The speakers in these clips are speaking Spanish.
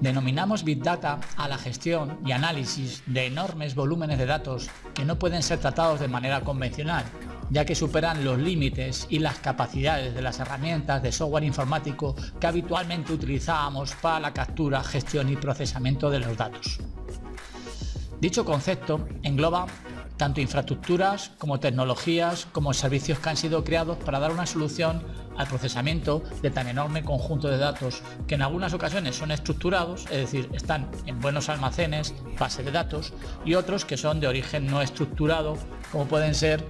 Denominamos Big Data a la gestión y análisis de enormes volúmenes de datos que no pueden ser tratados de manera convencional, ya que superan los límites y las capacidades de las herramientas de software informático que habitualmente utilizábamos para la captura, gestión y procesamiento de los datos. Dicho concepto engloba tanto infraestructuras como tecnologías como servicios que han sido creados para dar una solución al procesamiento de tan enorme conjunto de datos que en algunas ocasiones son estructurados, es decir, están en buenos almacenes, bases de datos, y otros que son de origen no estructurado, como pueden ser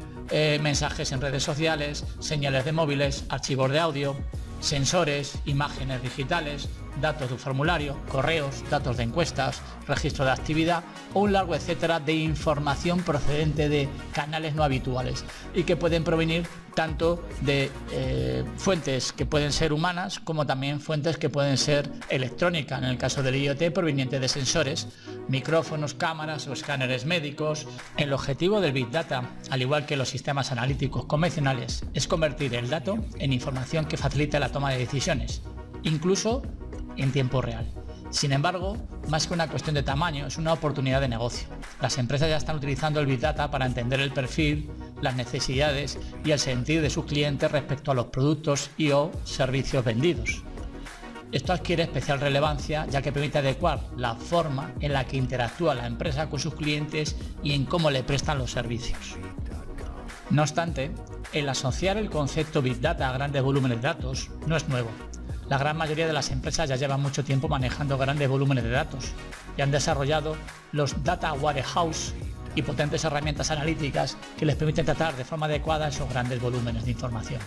mensajes en redes sociales, señales de móviles, archivos de audio, sensores, imágenes digitales, datos de formulario, correos, datos de encuestas, registro de actividad o un largo etcétera de información procedente de canales no habituales y que pueden provenir tanto de fuentes que pueden ser humanas como también fuentes que pueden ser electrónicas, en el caso del IoT proveniente de sensores, micrófonos, cámaras o escáneres médicos. El objetivo del Big Data, al igual que los sistemas analíticos convencionales, es convertir el dato en información que facilite la toma de decisiones, incluso en tiempo real. Sin embargo, más que una cuestión de tamaño, es una oportunidad de negocio. Las empresas ya están utilizando el Big Data para entender el perfil, las necesidades y el sentir de sus clientes respecto a los productos y o servicios vendidos. Esto adquiere especial relevancia ya que permite adecuar la forma en la que interactúa la empresa con sus clientes y en cómo le prestan los servicios. No obstante, el asociar el concepto Big Data a grandes volúmenes de datos no es nuevo. La gran mayoría de las empresas ya llevan mucho tiempo manejando grandes volúmenes de datos y han desarrollado los Data Warehouse y potentes herramientas analíticas que les permiten tratar de forma adecuada esos grandes volúmenes de información.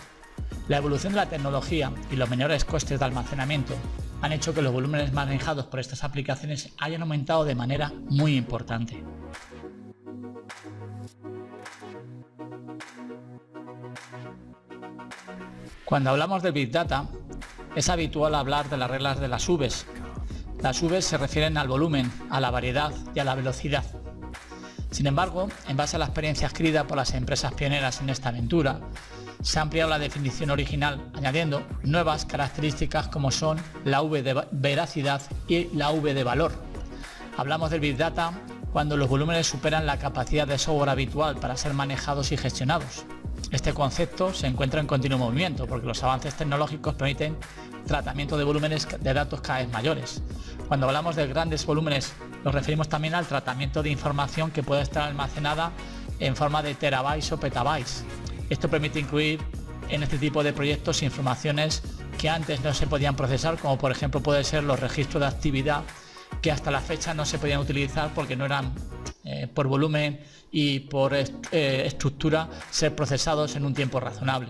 La evolución de la tecnología y los menores costes de almacenamiento han hecho que los volúmenes manejados por estas aplicaciones hayan aumentado de manera muy importante. Cuando hablamos de Big Data, es habitual hablar de las reglas de las Vs. Las Vs se refieren al volumen, a la variedad y a la velocidad. Sin embargo, en base a la experiencia adquirida por las empresas pioneras en esta aventura, se ha ampliado la definición original añadiendo nuevas características como son la V de veracidad y la V de valor. Hablamos del Big Data cuando los volúmenes superan la capacidad de software habitual para ser manejados y gestionados. Este concepto se encuentra en continuo movimiento porque los avances tecnológicos permiten tratamiento de volúmenes de datos cada vez mayores. Cuando hablamos de grandes volúmenes nos referimos también al tratamiento de información que puede estar almacenada en forma de terabytes o petabytes. Esto permite incluir en este tipo de proyectos informaciones que antes no se podían procesar, como por ejemplo puede ser los registros de actividad que hasta la fecha no se podían utilizar porque no eran por volumen y por estructura ser procesados en un tiempo razonable.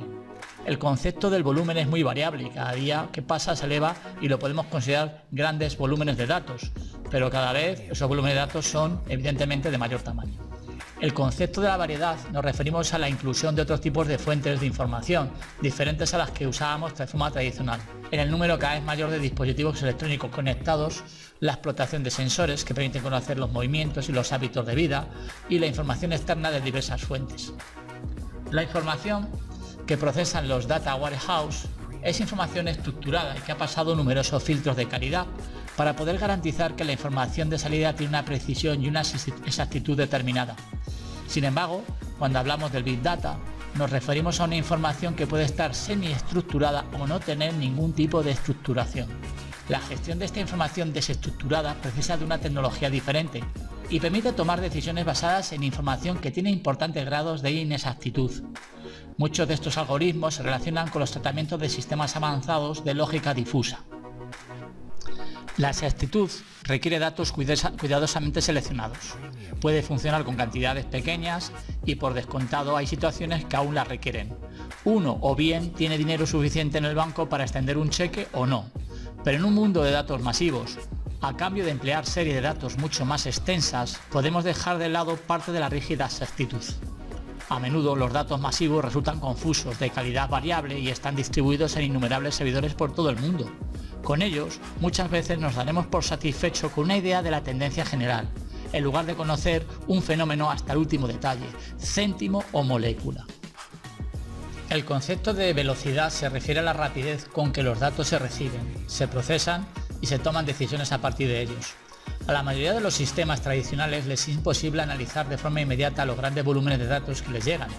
El concepto del volumen es muy variable y cada día que pasa se eleva y lo podemos considerar grandes volúmenes de datos, pero cada vez esos volúmenes de datos son evidentemente de mayor tamaño. El concepto de la variedad nos referimos a la inclusión de otros tipos de fuentes de información, diferentes a las que usábamos de forma tradicional. En el número cada vez mayor de dispositivos electrónicos conectados, la explotación de sensores que permiten conocer los movimientos y los hábitos de vida y la información externa de diversas fuentes. La información que procesan los Data Warehouse es información estructurada y que ha pasado numerosos filtros de calidad para poder garantizar que la información de salida tiene una precisión y una exactitud determinada. Sin embargo, cuando hablamos del Big Data, nos referimos a una información que puede estar semiestructurada o no tener ningún tipo de estructuración. La gestión de esta información desestructurada precisa de una tecnología diferente y permite tomar decisiones basadas en información que tiene importantes grados de inexactitud. Muchos de estos algoritmos se relacionan con los tratamientos de sistemas avanzados de lógica difusa. La exactitud requiere datos cuidadosamente seleccionados. Puede funcionar con cantidades pequeñas y por descontado hay situaciones que aún la requieren. Uno o bien tiene dinero suficiente en el banco para extender un cheque o no. Pero en un mundo de datos masivos, A cambio de emplear series de datos mucho más extensas, podemos dejar de lado parte de la rígida exactitud. A menudo los datos masivos resultan confusos, de calidad variable y están distribuidos en innumerables servidores por todo el mundo. Con ellos, muchas veces nos daremos por satisfecho con una idea de la tendencia general, en lugar de conocer un fenómeno hasta el último detalle, céntimo o molécula. El concepto de velocidad se refiere a la rapidez con que los datos se reciben, se procesan y se toman decisiones a partir de ellos. A la mayoría de los sistemas tradicionales les es imposible analizar de forma inmediata los grandes volúmenes de datos que les llegan.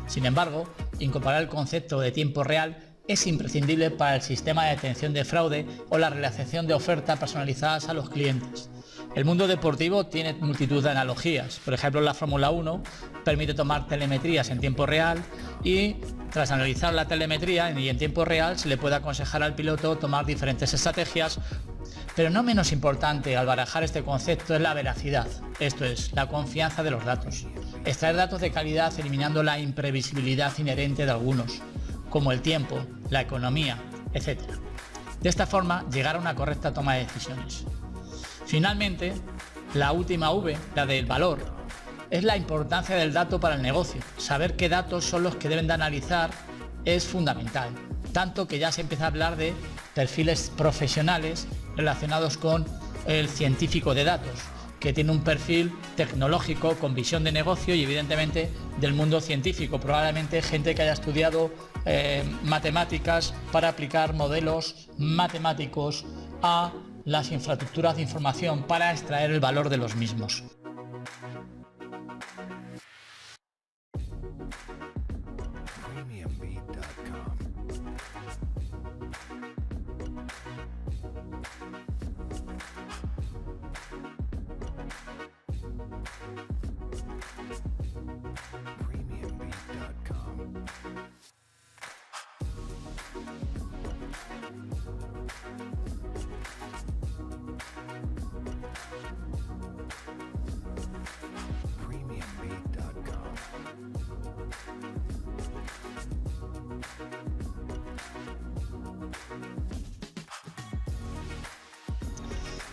Sin embargo, incorporar el concepto de tiempo real es imprescindible para el sistema de detección de fraude o la realización de ofertas personalizadas a los clientes. El mundo deportivo tiene multitud de analogías. Por ejemplo, la Fórmula 1 permite tomar telemetrías en tiempo real y, tras analizar la telemetría y en tiempo real, se le puede aconsejar al piloto tomar diferentes estrategias. Pero no menos importante al barajar este concepto es la veracidad, esto es, la confianza de los datos. Extraer datos de calidad eliminando la imprevisibilidad inherente de algunos, como el tiempo, la economía, etc. De esta forma, llegar a una correcta toma de decisiones. Finalmente, la última V, la del valor, es la importancia del dato para el negocio. Saber qué datos son los que deben de analizar es fundamental, tanto que ya se empieza a hablar de perfiles profesionales relacionados con el científico de datos, que tiene un perfil tecnológico con visión de negocio y evidentemente del mundo científico, probablemente gente que haya estudiado matemáticas para aplicar modelos matemáticos a las infraestructuras de información para extraer el valor de los mismos.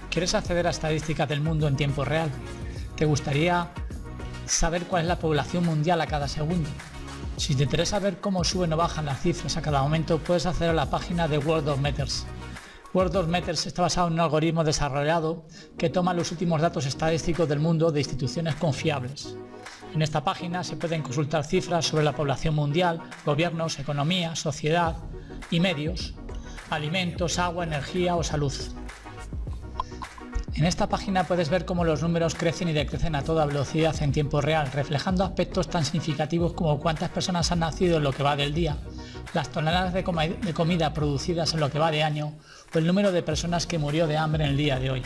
¿Quieres acceder a estadísticas del mundo en tiempo real? ¿Te gustaría saber cuál es la población mundial a cada segundo? Si te interesa ver cómo suben o bajan las cifras a cada momento, puedes acceder a la página de World of Matters. World of Matters está basado en un algoritmo desarrollado que toma los últimos datos estadísticos del mundo de instituciones confiables. En esta página se pueden consultar cifras sobre la población mundial, gobiernos, economía, sociedad y medios, alimentos, agua, energía o salud. En esta página puedes ver cómo los números crecen y decrecen a toda velocidad en tiempo real, reflejando aspectos tan significativos como cuántas personas han nacido en lo que va del día, las toneladas de comida producidas en lo que va de año o el número de personas que murió de hambre en el día de hoy.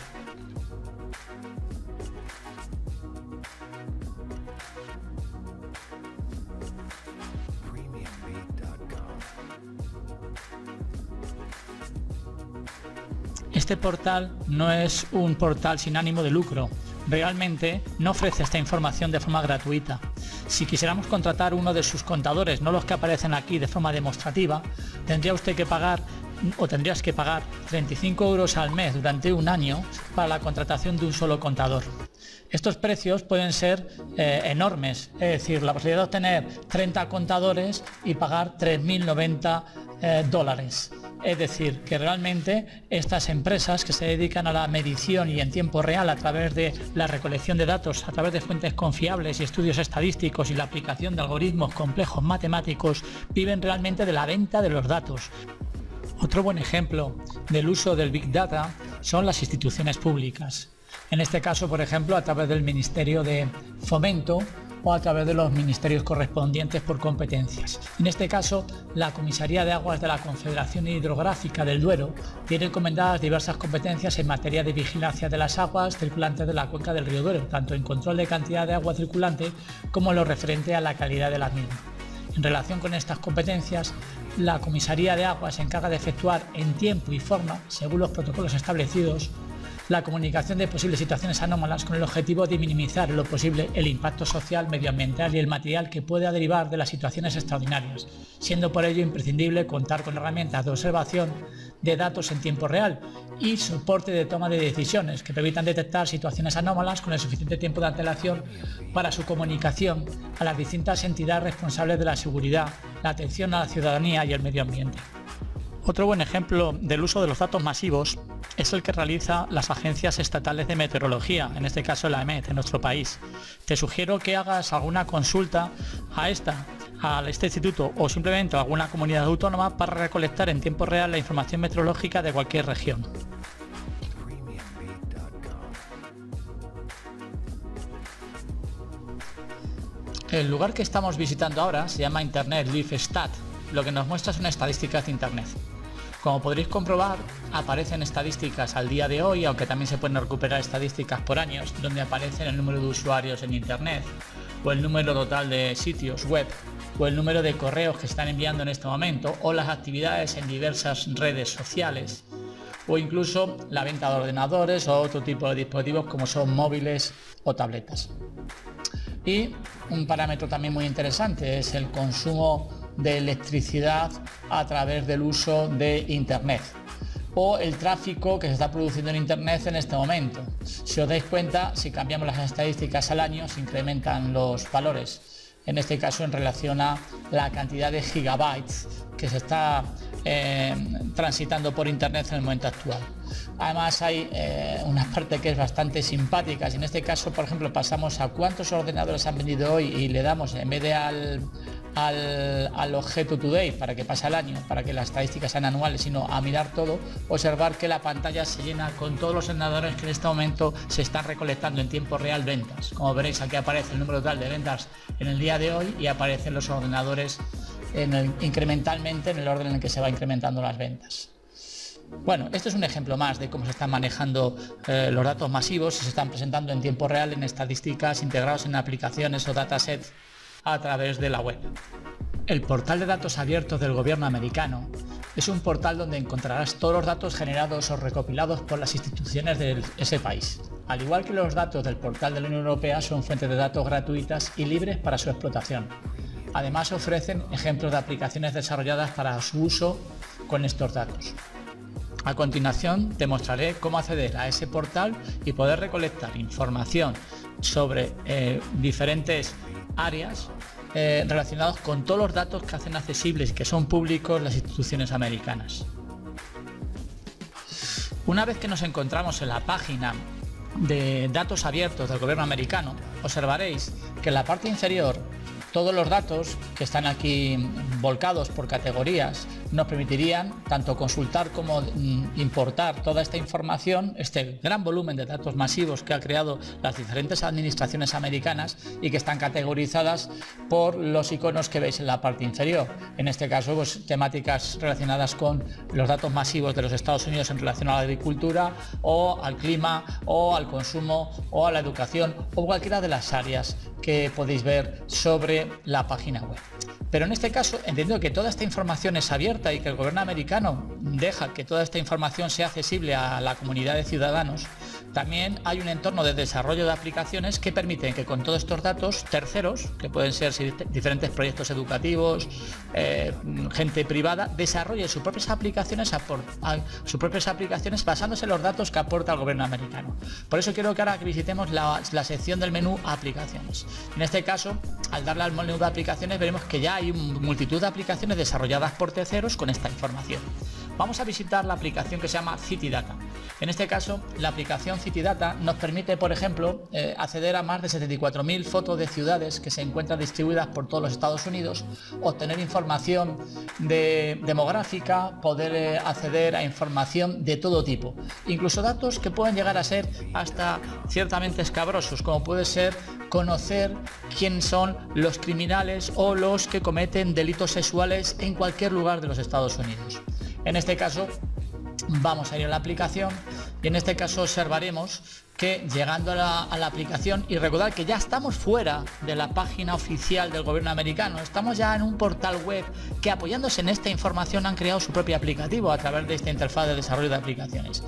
Este portal no es un portal sin ánimo de lucro, realmente no ofrece esta información de forma gratuita. Si quisiéramos contratar uno de sus contadores, no los que aparecen aquí de forma demostrativa, tendrías que pagar 35 € al mes durante un año para la contratación de un solo contador. Estos precios pueden ser enormes, es decir, la posibilidad de obtener 30 contadores y pagar $3.090. Es decir, que realmente estas empresas que se dedican a la medición y en tiempo real a través de la recolección de datos, a través de fuentes confiables y estudios estadísticos y la aplicación de algoritmos complejos matemáticos, viven realmente de la venta de los datos. Otro buen ejemplo del uso del Big Data son las instituciones públicas. En este caso, por ejemplo, a través del Ministerio de Fomento o a través de los ministerios correspondientes por competencias. En este caso, la Comisaría de Aguas de la Confederación Hidrográfica del Duero tiene encomendadas diversas competencias en materia de vigilancia de las aguas circulantes de la cuenca del río Duero, tanto en control de cantidad de agua circulante como en lo referente a la calidad de la misma. En relación con estas competencias, la Comisaría de Aguas se encarga de efectuar en tiempo y forma, según los protocolos establecidos, la comunicación de posibles situaciones anómalas con el objetivo de minimizar en lo posible el impacto social, medioambiental y el material que pueda derivar de las situaciones extraordinarias, siendo por ello imprescindible contar con herramientas de observación de datos en tiempo real y soporte de toma de decisiones que permitan detectar situaciones anómalas con el suficiente tiempo de antelación para su comunicación a las distintas entidades responsables de la seguridad, la atención a la ciudadanía y el medio ambiente. Otro buen ejemplo del uso de los datos masivos es el que realiza las agencias estatales de meteorología, en este caso la EMET en nuestro país. Te sugiero que hagas alguna consulta a este instituto o simplemente a alguna comunidad autónoma para recolectar en tiempo real la información meteorológica de cualquier región. El lugar que estamos visitando ahora se llama Internet Live Stat, lo que nos muestra es una estadística de Internet. Como podréis comprobar, aparecen estadísticas al día de hoy, aunque también se pueden recuperar estadísticas por años, donde aparecen el número de usuarios en Internet, o el número total de sitios web, o el número de correos que están enviando en este momento, o las actividades en diversas redes sociales, o incluso la venta de ordenadores o otro tipo de dispositivos como son móviles o tabletas. Y un parámetro también muy interesante es el consumo de electricidad a través del uso de Internet o el tráfico que se está produciendo en Internet en este momento. Si os dais cuenta, si cambiamos las estadísticas al año, se incrementan los valores, en este caso en relación a la cantidad de gigabytes que se está transitando por Internet en el momento actual. Además hay una parte que es bastante simpática. En este caso, por ejemplo, pasamos a cuántos ordenadores han vendido hoy y le damos, en vez de al objeto today para que pase el año, para que las estadísticas sean anuales, sino a mirar todo, observar que la pantalla se llena con todos los ordenadores que en este momento se están recolectando en tiempo real ventas. Como veréis, aquí aparece el número total de ventas en el día de hoy y aparecen los ordenadores incrementalmente en el orden en el que se va incrementando las ventas. Bueno, este es un ejemplo más de cómo se están manejando los datos masivos y se están presentando en tiempo real en estadísticas integrados en aplicaciones o datasets a través de la web. El portal de datos abiertos del gobierno americano es un portal donde encontrarás todos los datos generados o recopilados por las instituciones de ese país. Al igual que los datos del portal de la Unión Europea, son fuentes de datos gratuitas y libres para su explotación. Además, ofrecen ejemplos de aplicaciones desarrolladas para su uso con estos datos. A continuación te mostraré cómo acceder a ese portal y poder recolectar información sobre diferentes áreas relacionadas con todos los datos que hacen accesibles y que son públicos las instituciones americanas. Una vez que nos encontramos en la página de datos abiertos del gobierno americano, observaréis que en la parte inferior todos los datos que están aquí volcados por categorías nos permitirían tanto consultar como importar toda esta información, este gran volumen de datos masivos que ha creado las diferentes administraciones americanas y que están categorizadas por los iconos que veis en la parte inferior. En este caso, pues, temáticas relacionadas con los datos masivos de los Estados Unidos en relación a la agricultura o al clima o al consumo o a la educación o cualquiera de las áreas que podéis ver sobre la página web. Pero en este caso, entendiendo que toda esta información es abierta y que el gobierno americano deja que toda esta información sea accesible a la comunidad de ciudadanos, también hay un entorno de desarrollo de aplicaciones que permiten que con todos estos datos terceros, que pueden ser diferentes proyectos educativos, gente privada, desarrolle sus propias aplicaciones basándose en los datos que aporta el gobierno americano. Por eso quiero que ahora visitemos la sección del menú aplicaciones. En este caso, al darle al menú de aplicaciones, veremos que ya hay multitud de aplicaciones desarrolladas por terceros con esta información. Vamos a visitar la aplicación que se llama CityData. En este caso, la aplicación CityData nos permite, por ejemplo, acceder a más de 74.000 fotos de ciudades que se encuentran distribuidas por todos los Estados Unidos, obtener información demográfica, poder acceder a información de todo tipo, incluso datos que pueden llegar a ser hasta ciertamente escabrosos, como puede ser conocer quién son los criminales o los que cometen delitos sexuales en cualquier lugar de los Estados Unidos. En este caso, vamos a ir a la aplicación Y en este caso observaremos que llegando a la aplicación, y recordad que ya estamos fuera de la página oficial del gobierno americano, estamos ya en un portal web que, apoyándose en esta información, han creado su propio aplicativo a través de esta interfaz de desarrollo de aplicaciones,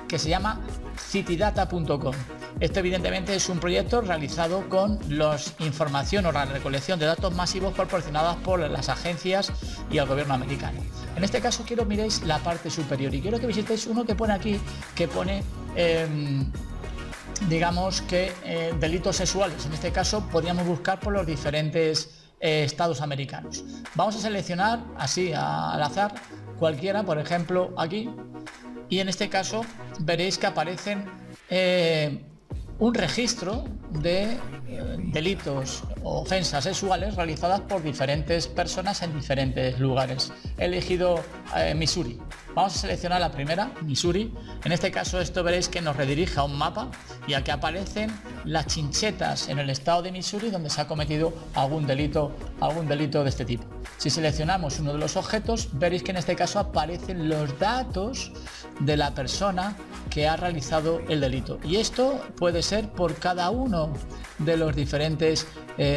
que se llama citydata.com. Esto evidentemente es un proyecto realizado con la información o la recolección de datos masivos proporcionadas por las agencias y el gobierno americano. En este caso quiero miréis la parte superior y quiero que visitéis uno que pone aquí, que pone digamos que delitos sexuales. En este caso podríamos buscar por los diferentes estados americanos. Vamos a seleccionar así al azar cualquiera, por ejemplo aquí, y en este caso veréis que aparecen un registro de delitos o ofensas sexuales realizadas por diferentes personas en diferentes lugares. He elegido Missouri. Vamos a seleccionar la primera, Missouri. En este caso esto veréis que nos redirige a un mapa y aquí aparecen las chinchetas en el estado de Missouri donde se ha cometido algún delito de este tipo. Si seleccionamos uno de los objetos, veréis que en este caso aparecen los datos de la persona que ha realizado el delito. Y esto puede ser por cada uno de los diferentes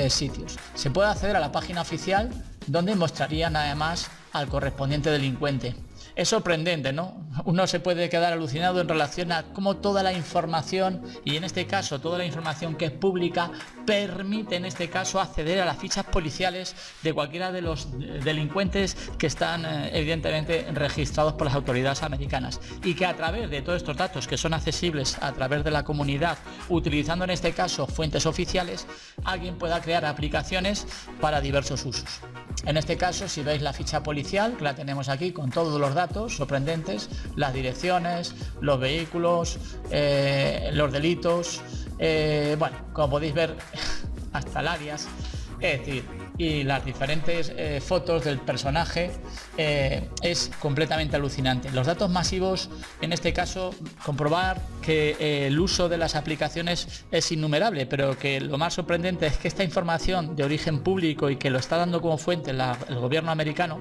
sitios. Se puede acceder a la página oficial donde mostrarían además al correspondiente delincuente. Es sorprendente, ¿no? Uno se puede quedar alucinado en relación a cómo toda la información, y en este caso toda la información que es pública, permite en este caso acceder a las fichas policiales de cualquiera de los delincuentes que están evidentemente registrados por las autoridades americanas, y que a través de todos estos datos que son accesibles a través de la comunidad, utilizando en este caso fuentes oficiales, alguien pueda crear aplicaciones para diversos usos. En este caso, si veis la ficha policial, que la tenemos aquí con todos los datos sorprendentes, las direcciones, los vehículos, los delitos, bueno, como podéis ver, hasta el alias, es decir, y las diferentes fotos del personaje, es completamente alucinante. Los datos masivos, en este caso, comprobar que el uso de las aplicaciones es innumerable, pero que lo más sorprendente es que esta información de origen público y que lo está dando como fuente el gobierno americano,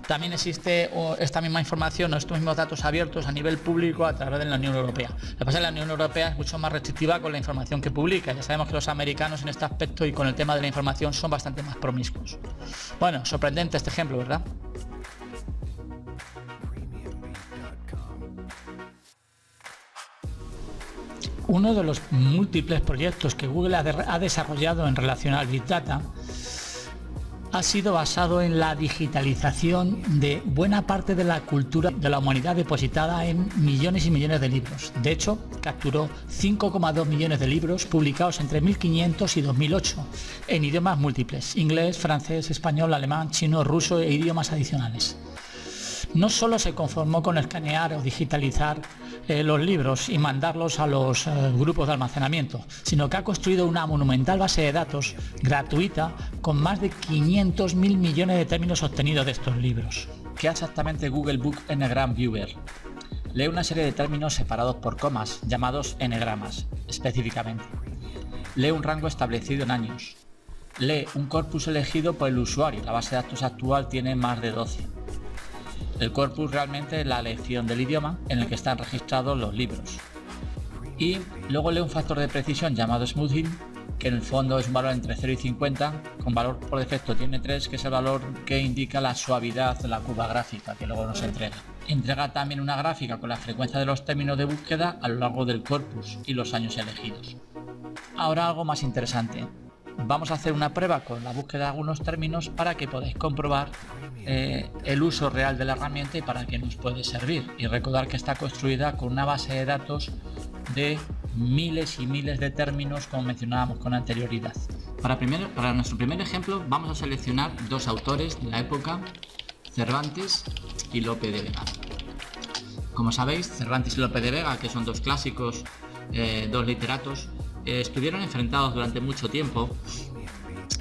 también existe esta misma información o estos mismos datos abiertos a nivel público a través de la Unión Europea. Lo que pasa es que la Unión Europea es mucho más restrictiva con la información que publica. Ya sabemos que los americanos en este aspecto y con el tema de la información son bastante más promiscuos. Bueno, sorprendente este ejemplo, ¿verdad? Uno de los múltiples proyectos que Google ha desarrollado en relación al Big Data ha sido basado en la digitalización de buena parte de la cultura de la humanidad depositada en millones y millones de libros. De hecho, capturó 5,2 millones de libros publicados entre 1500 y 2008 en idiomas múltiples: inglés, francés, español, alemán, chino, ruso e idiomas adicionales. No solo se conformó con escanear o digitalizar los libros y mandarlos a los grupos de almacenamiento, sino que ha construido una monumental base de datos gratuita con más de 500.000 millones de términos obtenidos de estos libros. ¿Qué es exactamente Google Book Ngram Viewer? Lee una serie de términos separados por comas, llamados enegramas, específicamente. Lee un rango establecido en años. Lee un corpus elegido por el usuario. La base de datos actual tiene más de 12. El corpus realmente es la elección del idioma en el que están registrados los libros. Y luego lee un factor de precisión llamado smoothing, que en el fondo es un valor entre 0 y 50, con valor por defecto tiene 3, que es el valor que indica la suavidad de la curva gráfica que luego nos entrega. Entrega también una gráfica con la frecuencia de los términos de búsqueda a lo largo del corpus y los años elegidos. Ahora algo más interesante. Vamos a hacer una prueba con la búsqueda de algunos términos para que podáis comprobar el uso real de la herramienta y para qué nos puede servir. Y recordar que está construida con una base de datos de miles y miles de términos, como mencionábamos con anterioridad. Para nuestro primer ejemplo vamos a seleccionar dos autores de la época, Cervantes y Lope de Vega. Como sabéis, Cervantes y Lope de Vega, que son dos clásicos, dos literatos, estuvieron enfrentados durante mucho tiempo,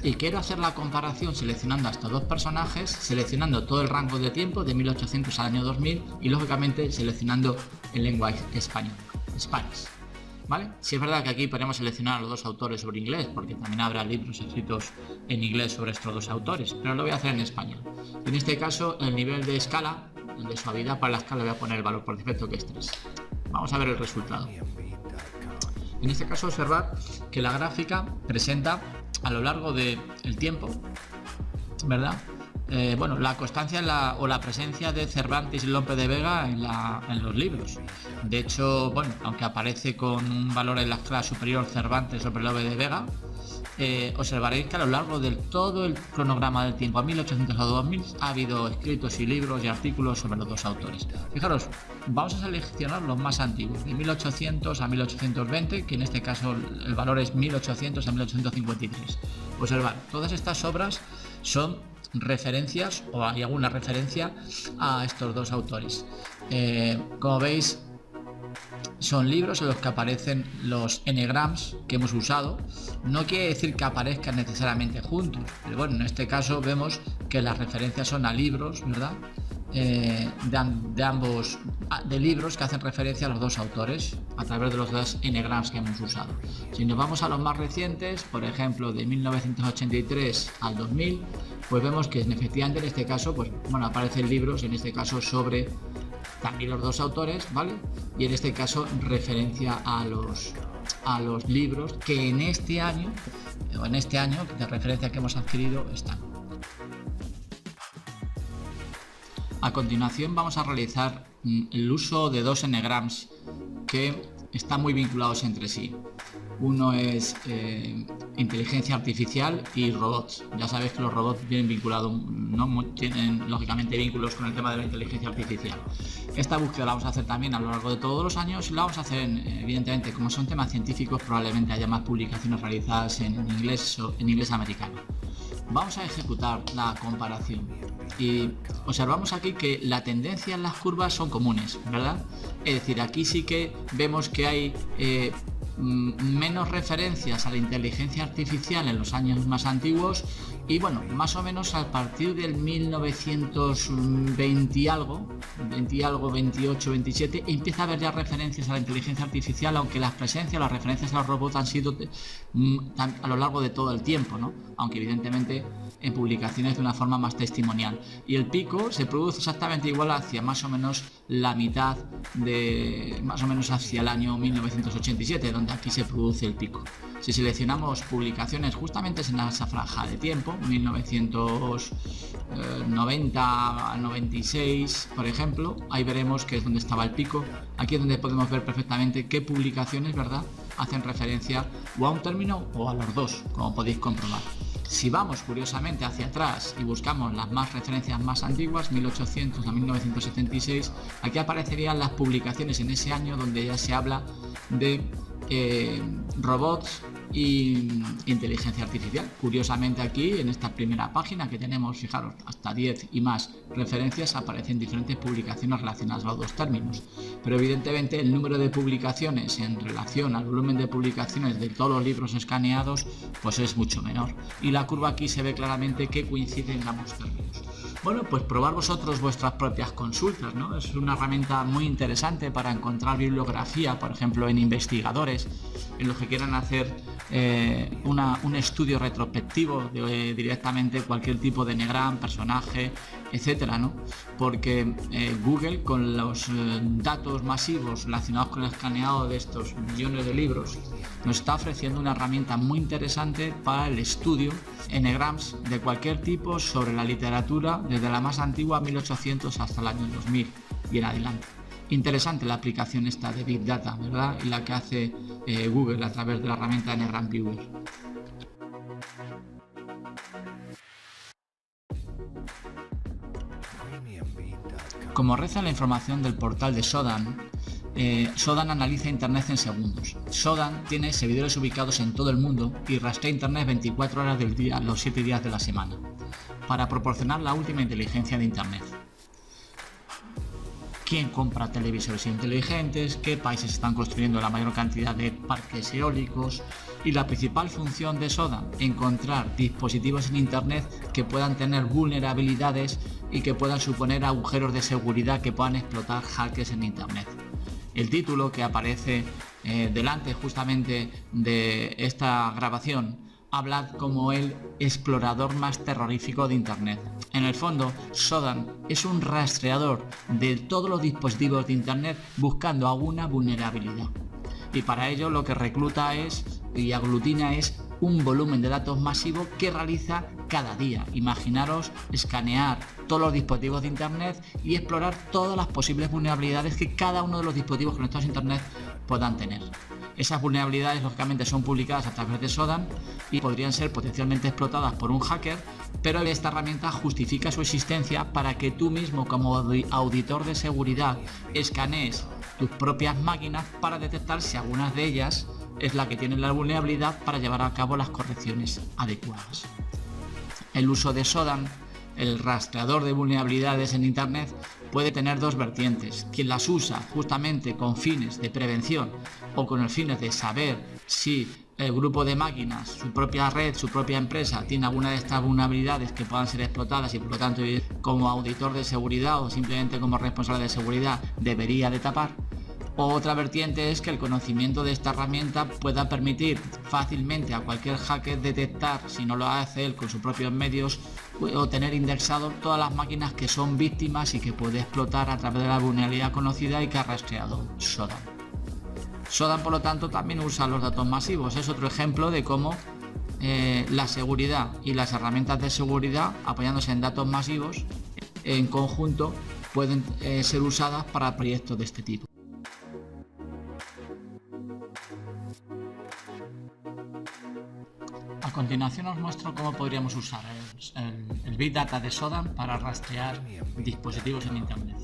y quiero hacer la comparación seleccionando a estos dos personajes, seleccionando todo el rango de tiempo de 1800 al año 2000 y lógicamente seleccionando en lengua española, Spanish, ¿vale? Sí es verdad que aquí podemos seleccionar a los dos autores sobre inglés, porque también habrá libros escritos en inglés sobre estos dos autores, pero lo voy a hacer en español. En este caso, el nivel de escala, de suavidad para la escala, voy a poner el valor por defecto, que es 3. Vamos a ver el resultado. En este caso, observad que la gráfica presenta a lo largo del tiempo, ¿verdad? La constancia o la presencia de Cervantes y Lope de Vega en los libros. De hecho, aunque aparece con un valor en la escala superior Cervantes sobre Lope de Vega, observaréis que a lo largo de todo el cronograma del tiempo, a 1800 a 2000, ha habido escritos y libros y artículos sobre los dos autores. Fijaros, vamos a seleccionar los más antiguos, de 1800 a 1820, que en este caso el valor es 1800 a 1853. Observad, todas estas obras son referencias, o hay alguna referencia a estos dos autores. Como veis, son libros en los que aparecen los enegrams que hemos usado. No quiere decir que aparezcan necesariamente juntos, pero en este caso vemos que las referencias son a libros, ¿verdad? De libros que hacen referencia a los dos autores a través de los dos enegrams que hemos usado. Si nos vamos a los más recientes, por ejemplo de 1983 al 2000, pues vemos que efectivamente en este caso aparecen libros, en este caso sobre también los dos autores, ¿vale? Y en este caso referencia a los libros que en este año de referencia que hemos adquirido están. A continuación vamos a realizar el uso de dos enegrams que están muy vinculados entre sí. Uno es inteligencia artificial y robots. Ya sabéis que los robots vienen vinculados, no tienen lógicamente vínculos con el tema de la inteligencia artificial. Esta búsqueda la vamos a hacer también a lo largo de todos los años y la vamos a hacer evidentemente, como son temas científicos, probablemente haya más publicaciones realizadas en inglés americano. Vamos a ejecutar la comparación y observamos aquí que la tendencia en las curvas son comunes, ¿verdad? Es decir, aquí sí que vemos que hay menos referencias a la inteligencia artificial en los años más antiguos y más o menos a partir del 1920 y algo, 28, 27, empieza a haber ya referencias a la inteligencia artificial, aunque las referencias a los robots han sido a lo largo de todo el tiempo, ¿no? Aunque evidentemente en publicaciones de una forma más testimonial. Y el pico se produce exactamente igual hacia más o menos la mitad más o menos hacia el año 1987, donde aquí se produce el pico. Si seleccionamos publicaciones justamente en esa franja de tiempo, 1990 a 96, por ejemplo, ahí veremos que es donde estaba el pico. Aquí es donde podemos ver perfectamente qué publicaciones, ¿verdad?, hacen referencia o a un término o a los dos, como podéis comprobar. Si vamos curiosamente hacia atrás y buscamos las referencias más antiguas, 1800 a 1976, aquí aparecerían las publicaciones en ese año donde ya se habla de robots y inteligencia artificial. Curiosamente aquí en esta primera página que tenemos, fijaros, hasta 10 y más referencias, aparecen diferentes publicaciones relacionadas a los dos términos, pero evidentemente el número de publicaciones en relación al volumen de publicaciones de todos los libros escaneados pues es mucho menor, y la curva aquí se ve claramente que coinciden en ambos términos. Pues probar vosotros vuestras propias consultas, ¿no? Es una herramienta muy interesante para encontrar bibliografía, por ejemplo, en investigadores, en los que quieran hacer un estudio retrospectivo de directamente cualquier tipo de enegram, personaje, etcétera, ¿no? Porque Google, con los datos masivos relacionados con el escaneado de estos millones de libros, nos está ofreciendo una herramienta muy interesante para el estudio enegrams de cualquier tipo sobre la literatura, desde la más antigua 1800 hasta el año 2000 y en adelante. Interesante la aplicación esta de Big Data, ¿verdad? Y la que hace Google a través de la herramienta Enegram Viewer. Como reza la información del portal de Shodan, Shodan analiza Internet en segundos. Shodan tiene servidores ubicados en todo el mundo y rastrea Internet 24 horas del día, los 7 días de la semana, para proporcionar la última inteligencia de Internet. ¿Quién compra televisores inteligentes? ¿Qué países están construyendo la mayor cantidad de parques eólicos? Y la principal función de Shodan, encontrar dispositivos en Internet que puedan tener vulnerabilidades y que puedan suponer agujeros de seguridad que puedan explotar hackers en Internet. El título que aparece delante justamente de esta grabación hablar como el explorador más terrorífico de Internet. En el fondo, Zodan es un rastreador de todos los dispositivos de Internet buscando alguna vulnerabilidad. Y para ello lo que recluta y aglutina es un volumen de datos masivo que realiza cada día. Imaginaros escanear todos los dispositivos de Internet y explorar todas las posibles vulnerabilidades que cada uno de los dispositivos conectados a Internet puedan tener. Esas vulnerabilidades lógicamente son publicadas a través de Zodan y podrían ser potencialmente explotadas por un hacker, pero esta herramienta justifica su existencia para que tú mismo, como auditor de seguridad, escanees tus propias máquinas para detectar si algunas de ellas es la que tiene la vulnerabilidad para llevar a cabo las correcciones adecuadas. El uso de Zodan, el rastreador de vulnerabilidades en Internet, puede tener dos vertientes. Quien las usa justamente con fines de prevención o con el fines de saber si el grupo de máquinas, su propia red, su propia empresa tiene alguna de estas vulnerabilidades que puedan ser explotadas y por lo tanto como auditor de seguridad o simplemente como responsable de seguridad debería de tapar. Otra vertiente es que el conocimiento de esta herramienta pueda permitir fácilmente a cualquier hacker detectar, si no lo hace él con sus propios medios, o tener indexado todas las máquinas que son víctimas y que puede explotar a través de la vulnerabilidad conocida y que ha rastreado Zodan. Zodan, por lo tanto, también usa los datos masivos. Es otro ejemplo de cómo la seguridad y las herramientas de seguridad, apoyándose en datos masivos, en conjunto pueden ser usadas para proyectos de este tipo. A continuación os muestro cómo podríamos usar el Big Data de Zodan para rastrear dispositivos en Internet.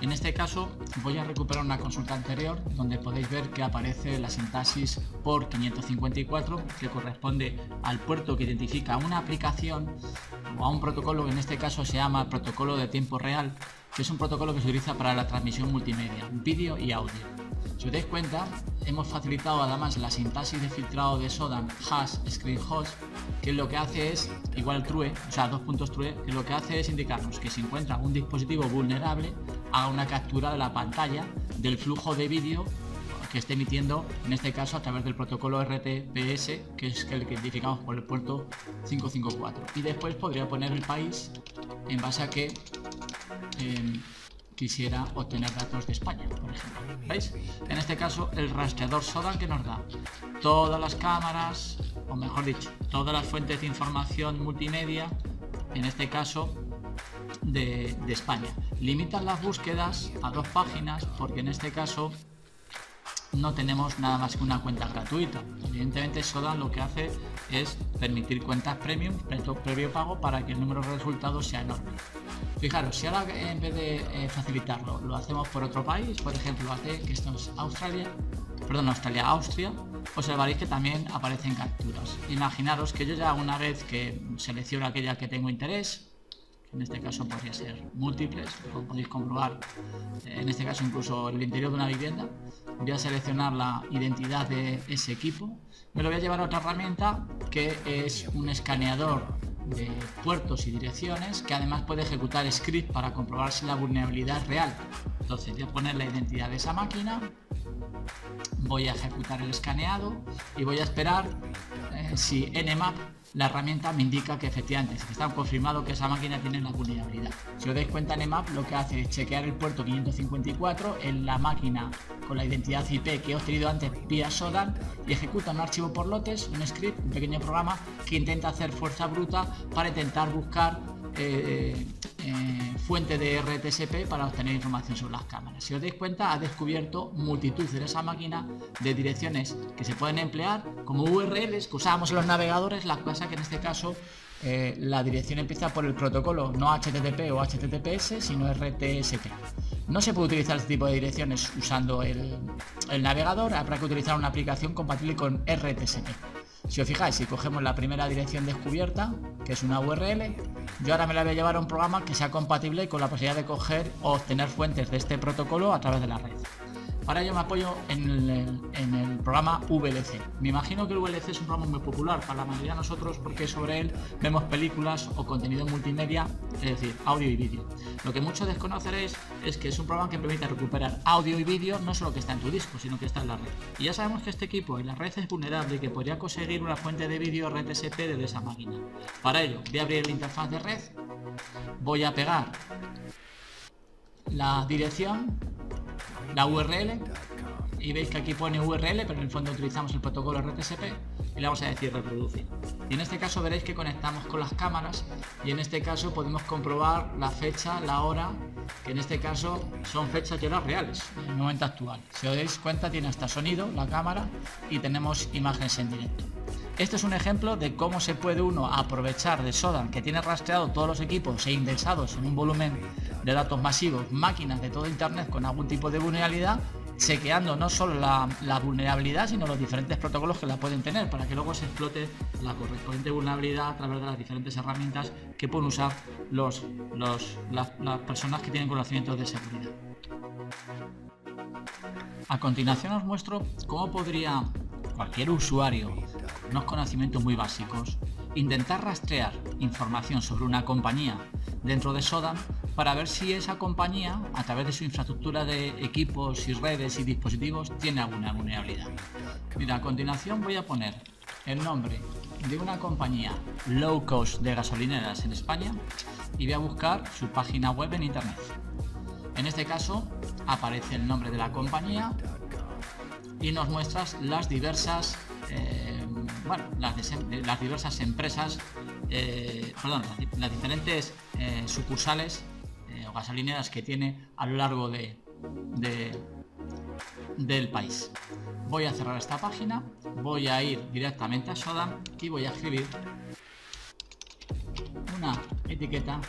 En este caso voy a recuperar una consulta anterior donde podéis ver que aparece la sintaxis por 554 que corresponde al puerto que identifica una aplicación o a un protocolo que en este caso se llama protocolo de tiempo real, que es un protocolo que se utiliza para la transmisión multimedia, vídeo y audio. Si os dais cuenta, hemos facilitado además la sintaxis de filtrado de Zodan hash screen host, que lo que hace es igual true, o sea, dos puntos true, que lo que hace es indicarnos que si encuentra un dispositivo vulnerable, haga una captura de la pantalla del flujo de vídeo que esté emitiendo, en este caso a través del protocolo RTPS, que es el que identificamos por el puerto 554. Y después podría poner el país en base a que quisiera obtener datos de España, por ejemplo. ¿Veis? En este caso, el rastreador Zodan que nos da todas las cámaras, o mejor dicho, todas las fuentes de información multimedia, en este caso de España. Limitan las búsquedas a 2 páginas porque en este caso no tenemos nada más que una cuenta gratuita. Evidentemente Zodan lo que hace es permitir cuentas premium, previo pago, para que el número de resultados sea enorme. Fijaros, si ahora en vez de facilitarlo lo hacemos por otro país, por ejemplo hace que esto es Austria, observaréis que también aparecen capturas. Imaginaros que yo ya una vez que selecciono aquella que tengo interés, en este caso podría ser múltiples, como podéis comprobar, en este caso incluso el interior de una vivienda, voy a seleccionar la identidad de ese equipo, me lo voy a llevar a otra herramienta que es un escaneador de puertos y direcciones que además puede ejecutar script para comprobar si la vulnerabilidad es real. Entonces voy a poner la identidad de esa máquina, voy a ejecutar el escaneado y voy a esperar si Nmap, la herramienta, me indica que efectivamente está confirmado que esa máquina tiene la vulnerabilidad. Si os dais cuenta, Nmap lo que hace es chequear el puerto 554 en la máquina con la identidad IP que he obtenido antes vía Zodan y ejecuta un archivo por lotes, un script, un pequeño programa que intenta hacer fuerza bruta para intentar buscar fuente de RTSP para obtener información sobre las cámaras. Si os dais cuenta, ha descubierto multitud de esa máquina de direcciones que se pueden emplear como URLs que usábamos en los navegadores. La cosa que en este caso la dirección empieza por el protocolo no HTTP o HTTPS, sino RTSP. No se puede utilizar este tipo de direcciones usando el navegador, habrá que utilizar una aplicación compatible con RTSP. Si os fijáis, si cogemos la primera dirección descubierta, que es una URL, yo ahora me la voy a llevar a un programa que sea compatible con la posibilidad de coger o obtener fuentes de este protocolo a través de la red. Para ello me apoyo en el programa VLC. Me imagino que el VLC es un programa muy popular para la mayoría de nosotros porque sobre él vemos películas o contenido multimedia, es decir, audio y vídeo. Lo que muchos desconoceréis es que es un programa que permite recuperar audio y vídeo no solo que está en tu disco, sino que está en la red. Y ya sabemos que este equipo en la red es vulnerable y que podría conseguir una fuente de vídeo RTSP desde esa máquina. Para ello, voy a abrir la interfaz de red, voy a pegar la dirección, la URL, y veis que aquí pone URL, pero en el fondo utilizamos el protocolo RTSP y le vamos a decir reproducir. Y en este caso veréis que conectamos con las cámaras y en este caso podemos comprobar la fecha, la hora, que en este caso son fechas y horas reales en el momento actual. Si os dais cuenta, tiene hasta sonido la cámara y tenemos imágenes en directo. Este es un ejemplo de cómo se puede uno aprovechar de SODAN, que tiene rastreado todos los equipos e indexados en un volumen de datos masivos, máquinas de todo Internet con algún tipo de vulnerabilidad, chequeando no solo la vulnerabilidad, sino los diferentes protocolos que la pueden tener, para que luego se explote la correspondiente vulnerabilidad a través de las diferentes herramientas que pueden usar las personas que tienen conocimientos de seguridad. A continuación os muestro cómo podría cualquier usuario con unos conocimientos muy básicos intentar rastrear información sobre una compañía dentro de SODAN para ver si esa compañía, a través de su infraestructura de equipos y redes y dispositivos, tiene alguna vulnerabilidad. Mira, a continuación voy a poner el nombre de una compañía low cost de gasolineras en España y voy a buscar su página web en internet. En este caso aparece el nombre de la compañía y nos muestras las diversas las diversas empresas, las diferentes sucursales o gasolineras que tiene a lo largo del país. Voy a cerrar esta página, voy a ir directamente a SODAN y voy a escribir una etiqueta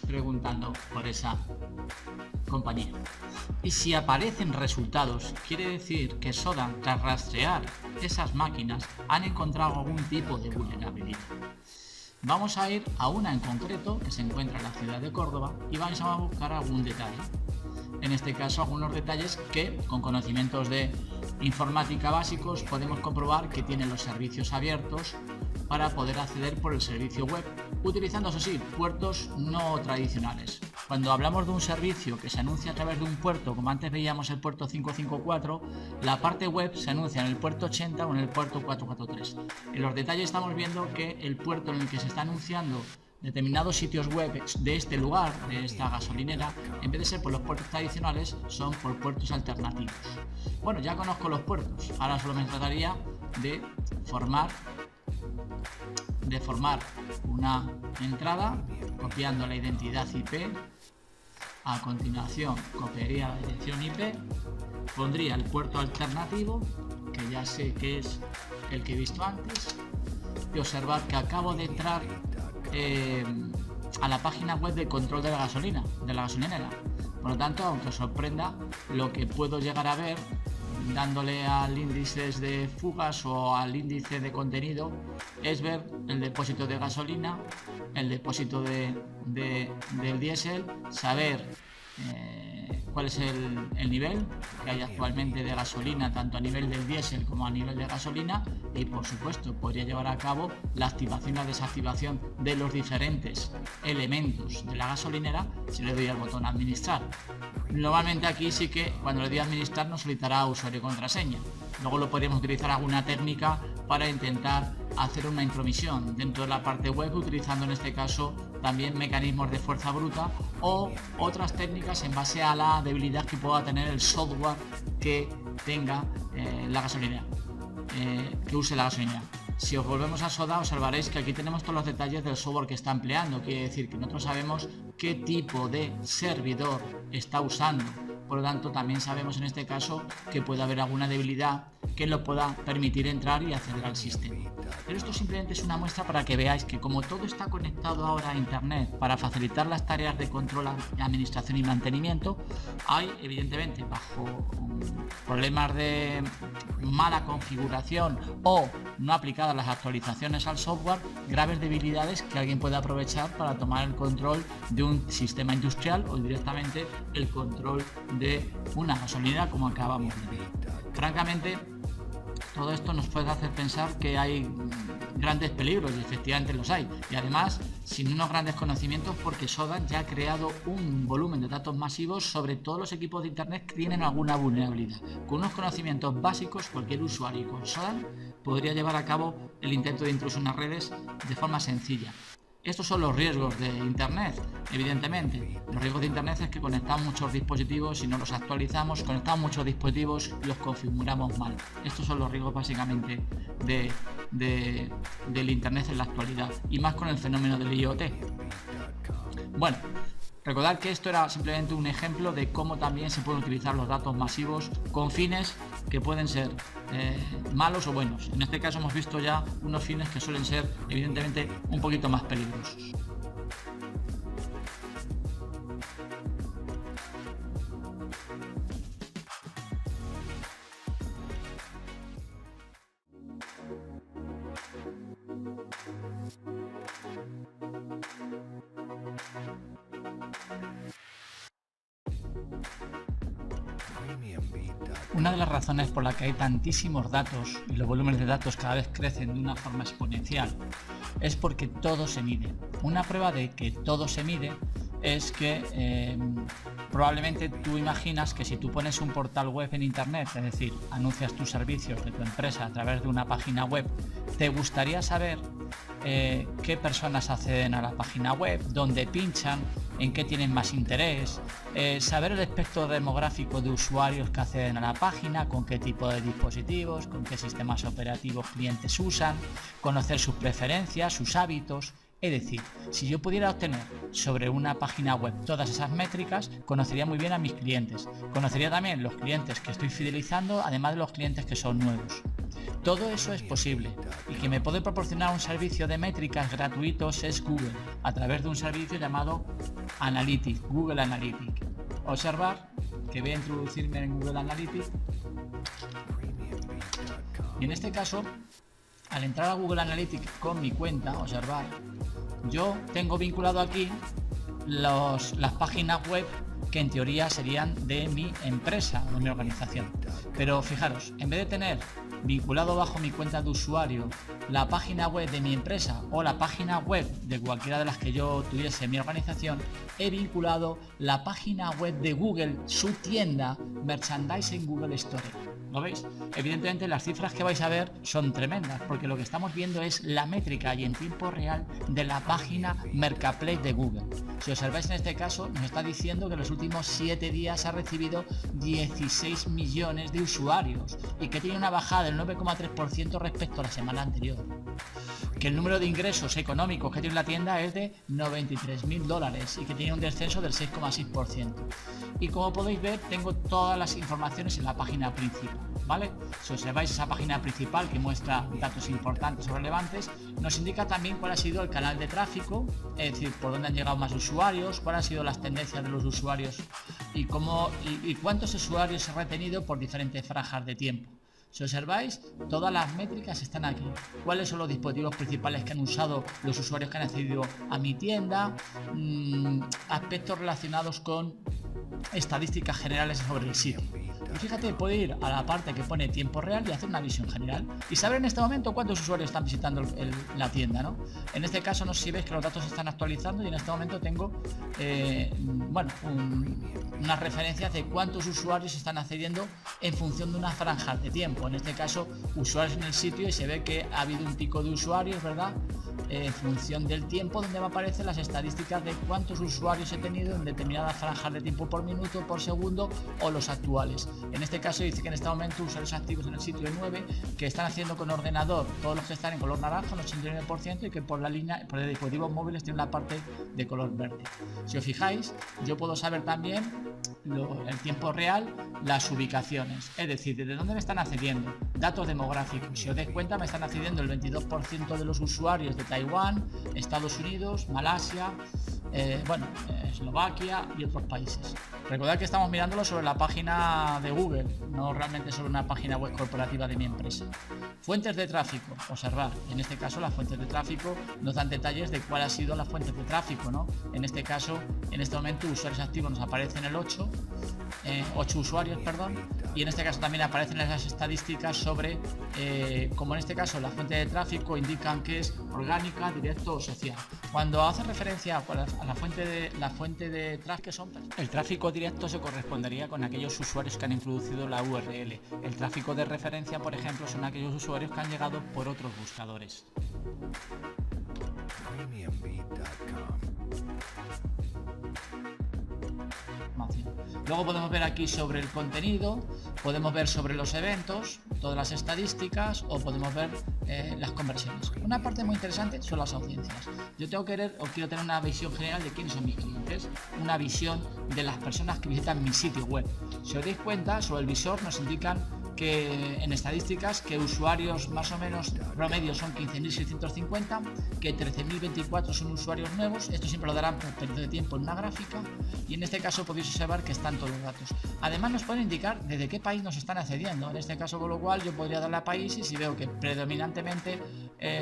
preguntando por esa compañía. Y si aparecen resultados, quiere decir que SODAN, tras rastrear esas máquinas, han encontrado algún tipo de vulnerabilidad. Vamos a ir a una en concreto que se encuentra en la ciudad de Córdoba y vamos a buscar algún detalle. En este caso, algunos detalles que, con conocimientos de informática básicos, podemos comprobar que tienen los servicios abiertos para poder acceder por el servicio web, utilizando, eso sí, puertos no tradicionales. Cuando hablamos de un servicio que se anuncia a través de un puerto, como antes veíamos el puerto 554, la parte web se anuncia en el puerto 80 o en el puerto 443. En los detalles estamos viendo que el puerto en el que se está anunciando determinados sitios web de este lugar, de esta gasolinera, en vez de ser por los puertos tradicionales, son por puertos alternativos. Bueno, ya conozco los puertos, ahora solo me trataría de formar una entrada copiando la identidad IP. A continuación copiaría la dirección IP, pondría el puerto alternativo, que ya sé que es el que he visto antes, y observad que acabo de entrar a la página web de control de la gasolina, de la gasolinera. Por lo tanto, aunque os sorprenda, lo que puedo llegar a ver dándole al índice de fugas o al índice de contenido es ver el depósito de gasolina, el depósito del diésel, saber cuál es el nivel que hay actualmente de gasolina, tanto a nivel del diésel como a nivel de gasolina, y por supuesto podría llevar a cabo la activación o desactivación de los diferentes elementos de la gasolinera si le doy al botón administrar. Normalmente aquí sí que cuando le doy a administrar nos solicitará usuario y contraseña. Luego lo podríamos utilizar alguna técnica para intentar hacer una intromisión dentro de la parte web, utilizando en este caso también mecanismos de fuerza bruta o otras técnicas en base a la debilidad que pueda tener el software que tenga la gasolinera, que use la gasolinera. Si os volvemos a SODA, observaréis que aquí tenemos todos los detalles del software que está empleando. Quiere decir que nosotros sabemos qué tipo de servidor está usando. Por lo tanto, también sabemos en este caso que puede haber alguna debilidad que lo pueda permitir entrar y acceder al sistema. Pero esto simplemente es una muestra para que veáis que como todo está conectado ahora a Internet para facilitar las tareas de control, administración y mantenimiento, hay evidentemente bajo problemas de mala configuración o no aplicadas las actualizaciones al software, graves debilidades que alguien puede aprovechar para tomar el control de un sistema industrial o directamente el control de una gasolinera como acabamos de ver. Francamente, todo esto nos puede hacer pensar que hay grandes peligros, y efectivamente los hay, y además sin unos grandes conocimientos, porque Sodan ya ha creado un volumen de datos masivos sobre todos los equipos de internet que tienen alguna vulnerabilidad. Con unos conocimientos básicos, cualquier usuario con Sodan podría llevar a cabo el intento de intrusión en las redes de forma sencilla. Estos son los riesgos de Internet, evidentemente. Los riesgos de Internet es que conectamos muchos dispositivos y no los actualizamos, conectamos muchos dispositivos y los configuramos mal. Estos son los riesgos básicamente del Internet en la actualidad, y más con el fenómeno del IoT. Bueno, recordad que esto era simplemente un ejemplo de cómo también se pueden utilizar los datos masivos con fines que pueden ser malos o buenos. En este caso hemos visto ya unos fines que suelen ser evidentemente un poquito más peligrosos. Una de las razones por la que hay tantísimos datos y los volúmenes de datos cada vez crecen de una forma exponencial es porque todo se mide. Una prueba de que todo se mide es que probablemente tú imaginas que si tú pones un portal web en internet, es decir, anuncias tus servicios de tu empresa a través de una página web, te gustaría saber qué personas acceden a la página web, dónde pinchan, en qué tienen más interés, saber el espectro demográfico de usuarios que acceden a la página, con qué tipo de dispositivos, con qué sistemas operativos clientes usan, conocer sus preferencias, sus hábitos. Es decir, si yo pudiera obtener sobre una página web todas esas métricas, conocería muy bien a mis clientes, conocería también los clientes que estoy fidelizando, además de los clientes que son nuevos. Todo eso es posible, y quien me puede proporcionar un servicio de métricas gratuitos es Google, a través de un servicio llamado Analytics, Google Analytics. Observar que voy a introducirme en Google Analytics, y en este caso, al entrar a Google Analytics con mi cuenta, observar, yo tengo vinculado aquí las páginas web que en teoría serían de mi empresa, de mi organización. Pero fijaros, en vez de tener vinculado bajo mi cuenta de usuario la página web de mi empresa o la página web de cualquiera de las que yo tuviese en mi organización, he vinculado la página web de Google, su tienda Merchandising Google Store. ¿Lo veis? Evidentemente las cifras que vais a ver son tremendas, porque lo que estamos viendo es la métrica y en tiempo real de la página Marketplace de Google. Si observáis en este caso, nos está diciendo que en los últimos 7 días ha recibido 16 millones de usuarios y que tiene una bajada del 9,3% respecto a la semana anterior. Que el número de ingresos económicos que tiene la tienda es de $93.000 y que tiene un descenso del 6,6%. Y como podéis ver, tengo todas las informaciones en la página principal, ¿vale? Si observáis esa página principal que muestra datos importantes o relevantes, nos indica también cuál ha sido el canal de tráfico, es decir, por dónde han llegado más usuarios, cuáles han sido las tendencias de los usuarios y cuántos usuarios he retenido por diferentes franjas de tiempo. Si observáis, todas las métricas están aquí. ¿Cuáles son los dispositivos principales que han usado los usuarios que han accedido a mi tienda? Aspectos relacionados con estadísticas generales sobre el sitio. Y fíjate, puede ir a la parte que pone tiempo real y hacer una visión general y saber en este momento cuántos usuarios están visitando la tienda, ¿no? En este caso, no sé si veis que los datos se están actualizando y en este momento tengo unas referencias de cuántos usuarios están accediendo en función de unas franjas de tiempo. En este caso, usuarios en el sitio, y se ve que ha habido un pico de usuarios, ¿verdad? En función del tiempo, donde me aparecen las estadísticas de cuántos usuarios he tenido en determinadas franjas de tiempo por minuto, por segundo o los actuales. En este caso dice que en este momento usuarios activos en el sitio 9, que están haciendo con ordenador todos los que están en color naranja, el 89%, y que por el dispositivos móviles tienen la parte de color verde. Si os fijáis, yo puedo saber también en tiempo real las ubicaciones, es decir, desde dónde me están accediendo, datos demográficos. Si os dais cuenta, me están accediendo el 22% de los usuarios de Taiwán, Estados Unidos, Malasia, Eslovaquia y otros países. Recordad que estamos mirándolo sobre la página de Google, no realmente sobre una página web corporativa de mi empresa. Fuentes de tráfico, observar. En este caso, las fuentes de tráfico nos dan detalles de cuál ha sido las fuentes de tráfico, ¿no? En este caso, en este momento, usuarios activos nos aparecen el 8 8 usuarios, perdón, y en este caso también aparecen las estadísticas sobre, como en este caso la fuente de tráfico indican que es orgánica, directo o social. Cuando hace referencia a la fuente de tráfico, el tráfico directo se correspondería con aquellos usuarios que han introducido la URL. El tráfico de referencia, por ejemplo, son aquellos usuarios que han llegado por otros buscadores. Luego podemos ver aquí sobre el contenido, podemos ver sobre los eventos, todas las estadísticas, o podemos ver las conversiones. Una parte muy interesante son las audiencias. Yo quiero tener una visión general de quiénes son mis clientes, una visión de las personas que visitan mi sitio web. Si os dais cuenta, sobre el visor nos indican que en estadísticas que usuarios más o menos promedio son 15.650, que 13.024 son usuarios nuevos. Esto siempre lo darán por periodo de tiempo en una gráfica, y en este caso podéis observar que están todos los datos. Además nos pueden indicar desde qué país nos están accediendo, en este caso, con lo cual yo podría darle a países y veo que predominantemente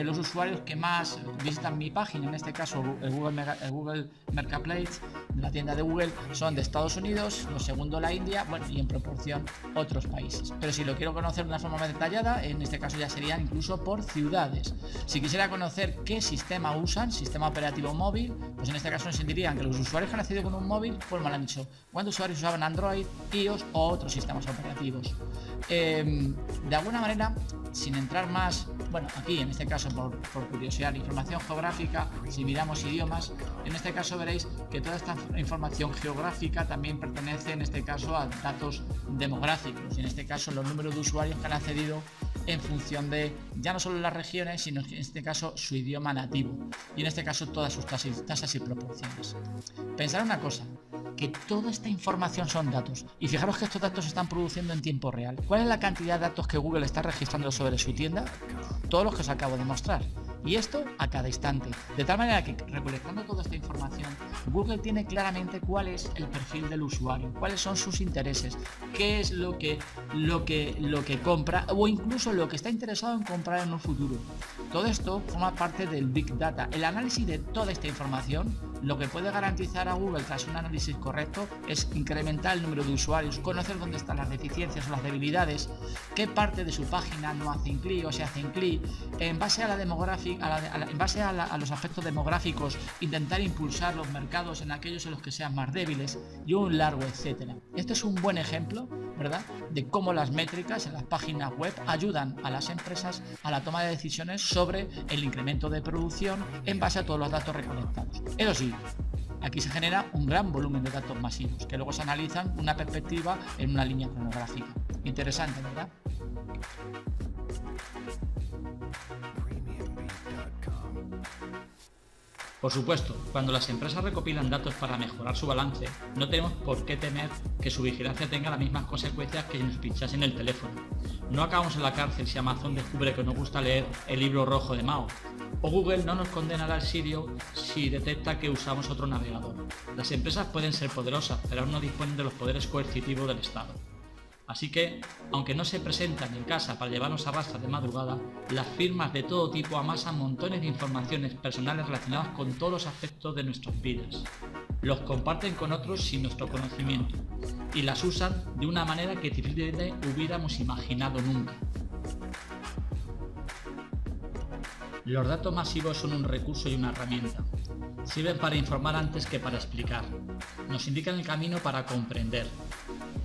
los usuarios que más visitan mi página, en este caso el Google Marketplace, la tienda de Google, son de Estados Unidos, lo segundo la India, bueno, y en proporción otros países. Pero si lo quiero conocer de una forma más detallada, en este caso ya serían incluso por ciudades. Si quisiera conocer qué sistema usan, sistema operativo móvil, pues en este caso nos indicarían que los usuarios que han accedido con un móvil, pues me lo han dicho, cuántos usuarios usaban Android, iOS o otros sistemas operativos. De alguna manera, sin entrar más, bueno, aquí en este caso por curiosidad, información geográfica, si miramos idiomas, en este caso veréis que toda esta información geográfica también pertenece en este caso a datos demográficos, y en este caso los números de usuarios que han accedido en función de ya no solo las regiones, sino en este caso su idioma nativo, y en este caso todas sus tasas y proporciones. Pensad una cosa, que toda esta información son datos, y fijaros que estos datos se están produciendo en tiempo real. ¿Cuál es la cantidad de datos que Google está registrando sobre su tienda? Todos los que os acabo de mostrar, y esto a cada instante, de tal manera que recolectando toda esta información, Google tiene claramente cuál es el perfil del usuario, cuáles son sus intereses, qué es lo que compra, o incluso lo que está interesado en comprar en un futuro. Todo esto forma parte del Big Data. El análisis de toda esta información, lo que puede garantizar a Google tras un análisis correcto es incrementar el número de usuarios, conocer dónde están las deficiencias o las debilidades, qué parte de su página no hacen clic o se hacen clic, en base a la demográfica, en base a los aspectos demográficos, intentar impulsar los mercados en aquellos en los que sean más débiles, y un largo etcétera. Este es un buen ejemplo, ¿verdad?, de cómo las métricas en las páginas web ayudan a las empresas a la toma de decisiones sobre el incremento de producción en base a todos los datos recolectados. Eso sí, aquí se genera un gran volumen de datos masivos que luego se analizan una perspectiva en una línea cronográfica. Interesante, ¿verdad? Por supuesto, cuando las empresas recopilan datos para mejorar su balance, no tenemos por qué temer que su vigilancia tenga las mismas consecuencias que si nos pinchasen el teléfono. No acabamos en la cárcel si Amazon descubre que nos gusta leer el libro rojo de Mao, o Google no nos condenará al Sirio si detecta que usamos otro navegador. Las empresas pueden ser poderosas, pero aún no disponen de los poderes coercitivos del Estado. Así que, aunque no se presentan en casa para llevarnos a rastras de madrugada, las firmas de todo tipo amasan montones de informaciones personales relacionadas con todos los aspectos de nuestras vidas. Los comparten con otros sin nuestro conocimiento y las usan de una manera que difícilmente hubiéramos imaginado nunca. Los datos masivos son un recurso y una herramienta. Sirven para informar antes que para explicar. Nos indican el camino para comprender,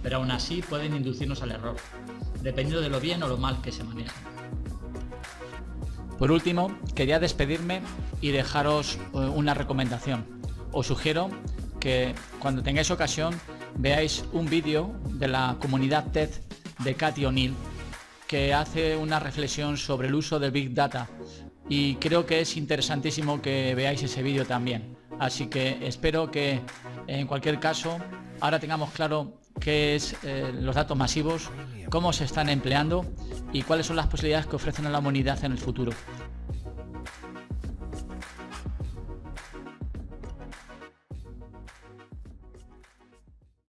pero aún así pueden inducirnos al error, dependiendo de lo bien o lo mal que se manejen. Por último, quería despedirme y dejaros una recomendación. Os sugiero que cuando tengáis ocasión veáis un vídeo de la comunidad TED de Cathy O'Neil, que hace una reflexión sobre el uso del Big Data, y creo que es interesantísimo que veáis ese vídeo también. Así que espero que en cualquier caso ahora tengamos claro qué es los datos masivos, cómo se están empleando y cuáles son las posibilidades que ofrecen a la humanidad en el futuro.